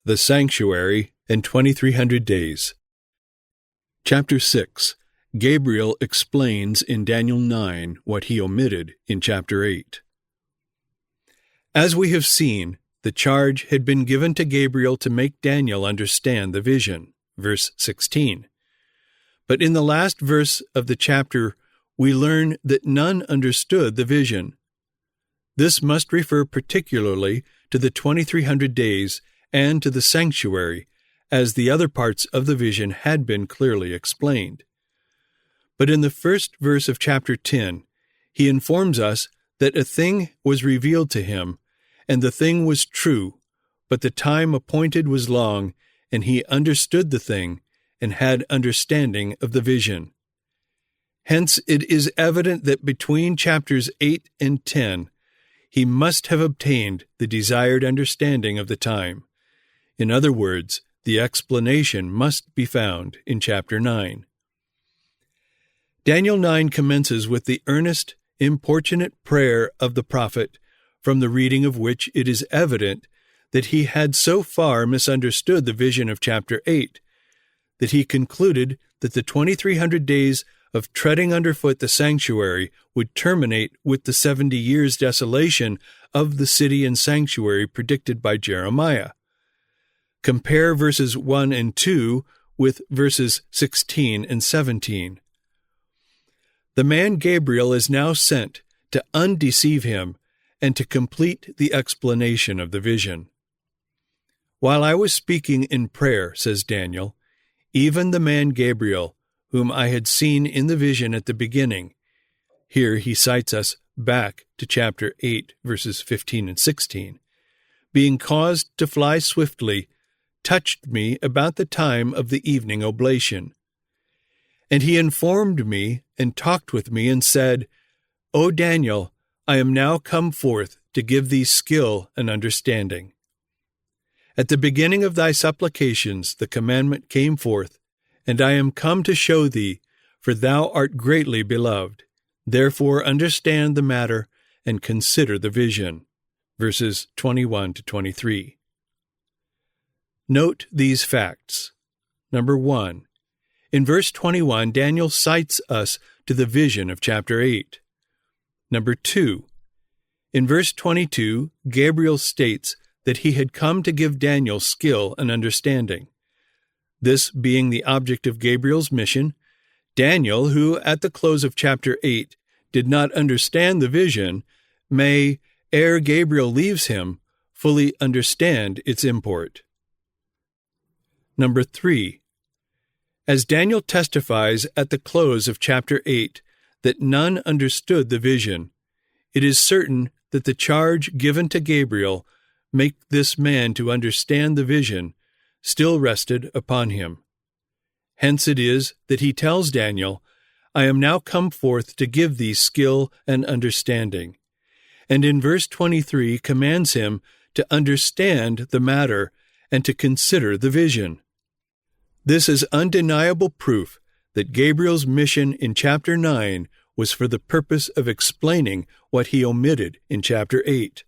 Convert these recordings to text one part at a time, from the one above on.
the sanctuary, and 2300 days. Chapter 6. Gabriel explains in Daniel 9 what he omitted in chapter 8. As we have seen, the charge had been given to Gabriel to make Daniel understand the vision, verse 16. But in the last verse of the chapter, we learn that none understood the vision. This must refer particularly to the 2300 days and to the sanctuary, as the other parts of the vision had been clearly explained. But in the first verse of chapter 10, he informs us that a thing was revealed to him, and the thing was true, but the time appointed was long, and he understood the thing, and had understanding of the vision. Hence it is evident that between chapters 8 and 10, he must have obtained the desired understanding of the time. In other words, the explanation must be found in chapter 9. Daniel 9 commences with the earnest, importunate prayer of the prophet, from the reading of which it is evident that he had so far misunderstood the vision of chapter 8, that he concluded that the 2300 days of treading underfoot the sanctuary would terminate with the 70 years desolation of the city and sanctuary predicted by Jeremiah. Compare verses 1 and 2 with verses 16 and 17. The man Gabriel is now sent to undeceive him and to complete the explanation of the vision. While I was speaking in prayer, says Daniel, even the man Gabriel, whom I had seen in the vision at the beginning, here he cites us back to chapter 8, verses 15 and 16, being caused to fly swiftly, touched me about the time of the evening oblation. And he informed me and talked with me and said, O Daniel, I am now come forth to give thee skill and understanding. At the beginning of thy supplications the commandment came forth, and I am come to show thee, for thou art greatly beloved. Therefore understand the matter and consider the vision. Verses 21 to 23. Note these facts. Number 1. In verse 21, Daniel cites us to the vision of chapter 8. Number 2. In verse 22, Gabriel states that he had come to give Daniel skill and understanding. This being the object of Gabriel's mission, Daniel, who at the close of chapter 8 did not understand the vision, may, ere Gabriel leaves him, fully understand its import. Number 3. As Daniel testifies at the close of chapter 8 that none understood the vision, it is certain that the charge given to Gabriel, make this man to understand the vision, still rested upon him. Hence it is that he tells Daniel, I am now come forth to give thee skill and understanding, and in verse 23 commands him to understand the matter and to consider the vision. This is undeniable proof that Gabriel's mission in chapter 9 was for the purpose of explaining what he omitted in chapter 8.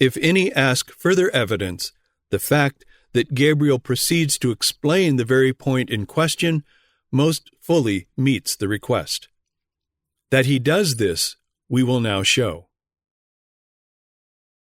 If any ask further evidence, the fact that Gabriel proceeds to explain the very point in question most fully meets the request. That he does this, we will now show.